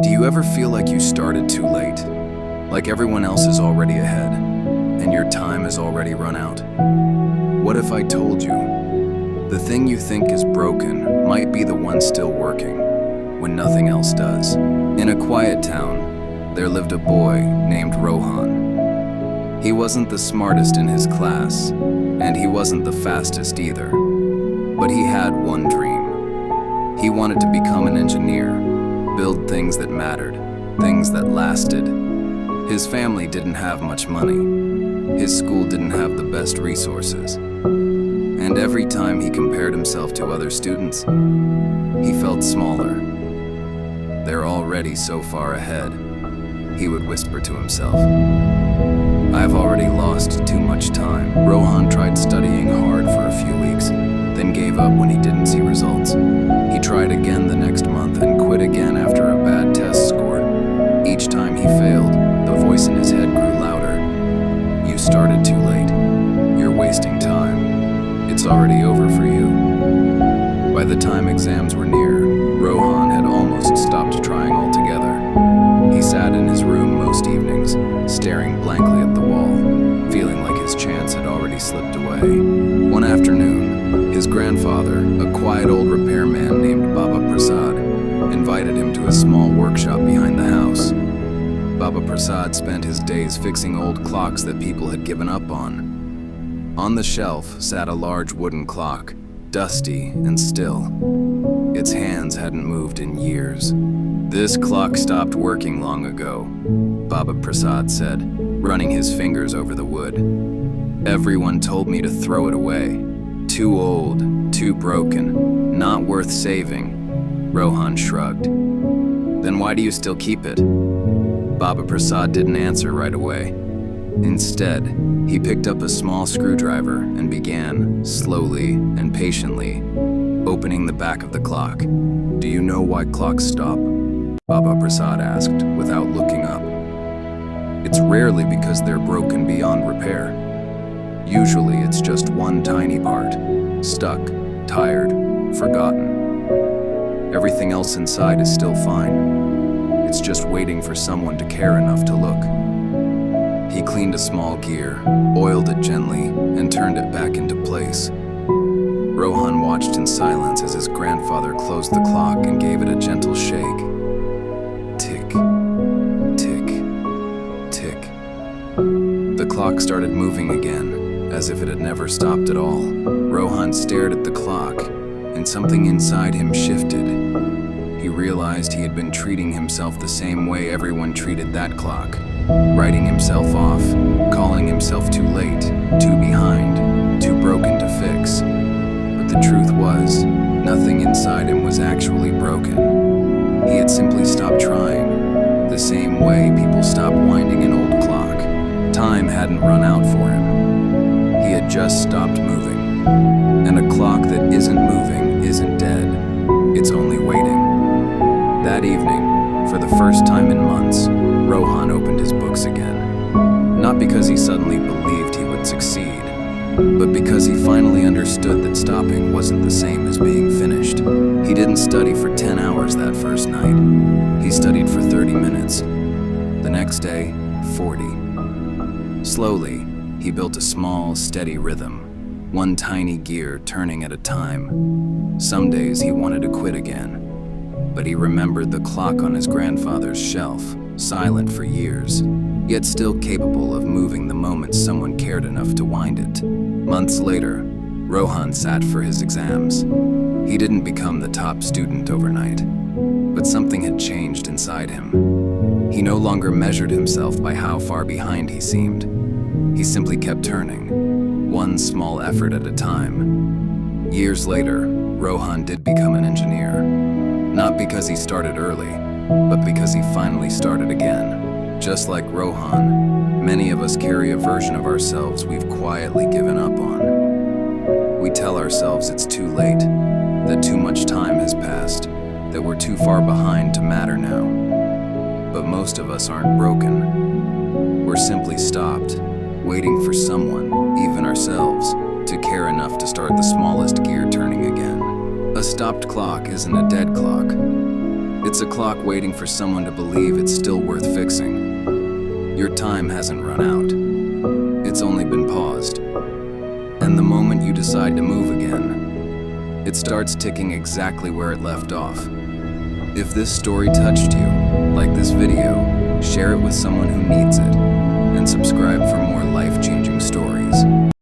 Do you ever feel like you started too late? Like everyone else is already ahead, and your time has already run out? What if I told you, the thing you think is broken might be the one still working, when nothing else does? In a quiet town, there lived a boy named Rohan. He wasn't the smartest in his class, and he wasn't the fastest either. But he had one dream. He wanted to become an engineer, build things that mattered, things that lasted. His family didn't have much money. His school didn't have the best resources. And every time he compared himself to other students, he felt smaller. They're already so far ahead, he would whisper to himself. I've already lost too much time. Rohan tried studying hard for a few weeks, then gave up when he didn't see results. He tried again the next month and quit again after a bad test score. Each time he failed, the voice in his head grew louder. You started too late. You're wasting time. It's already over for you. By the time exams were near, Rohan had almost stopped trying altogether. He sat in his room most evenings, staring blankly at the wall, feeling like his chance had already slipped away. One afternoon, his grandfather, a quiet old repairman named Baba Prasad, invited him to a small workshop behind the house. Baba Prasad spent his days fixing old clocks that people had given up on. On the shelf sat a large wooden clock, dusty and still. Its hands hadn't moved in years. This clock stopped working long ago, Baba Prasad said, running his fingers over the wood. Everyone told me to throw it away. Too old, too broken, not worth saving. Rohan shrugged. Then why do you still keep it? Baba Prasad didn't answer right away. Instead, he picked up a small screwdriver and began, slowly and patiently, opening the back of the clock. Do you know why clocks stop? Baba Prasad asked, without looking up. It's rarely because they're broken beyond repair. Usually it's just one tiny part, stuck, tired, forgotten. Everything else inside is still fine. It's just waiting for someone to care enough to look. He cleaned a small gear, oiled it gently, and turned it back into place. Rohan watched in silence as his grandfather closed the clock and gave it a gentle shake. Tick, tick, tick. The clock started moving again, as if it had never stopped at all. Rohan stared at the clock, and something inside him shifted. He realized he had been treating himself the same way everyone treated that clock, writing himself off, calling himself too late, too behind, too broken to fix. But the truth was, nothing inside him was actually broken. He had simply stopped trying, the same way people stop winding an old clock. Time hadn't run out for him. He had just stopped moving. And a clock that isn't moving isn't dead. It's only waiting. That evening, for the first time in months, Rohan opened his books again. Not because he suddenly believed he would succeed, but because he finally understood that stopping wasn't the same as being finished. He didn't study for 10 hours that first night. He studied for 30 minutes. The next day, 40. Slowly, he built a small, steady rhythm, one tiny gear turning at a time. Some days he wanted to quit again, but he remembered the clock on his grandfather's shelf, silent for years, yet still capable of moving the moment someone cared enough to wind it. Months later, Rohan sat for his exams. He didn't become the top student overnight, but something had changed inside him. He no longer measured himself by how far behind he seemed. He simply kept turning, one small effort at a time. Years later, Rohan did become an engineer. Not because he started early, but because he finally started again. Just like Rohan, many of us carry a version of ourselves we've quietly given up on. We tell ourselves it's too late, that too much time has passed, that we're too far behind to matter now. But most of us aren't broken. We're simply stopped, waiting for someone, even ourselves, to care enough to start the smallest gear turning again. A stopped clock isn't a dead clock. It's a clock waiting for someone to believe it's still worth fixing. Your time hasn't run out. It's only been paused. And the moment you decide to move again, it starts ticking exactly where it left off. If this story touched you, like this video, share it with someone who needs it, and subscribe for more life-changing stories.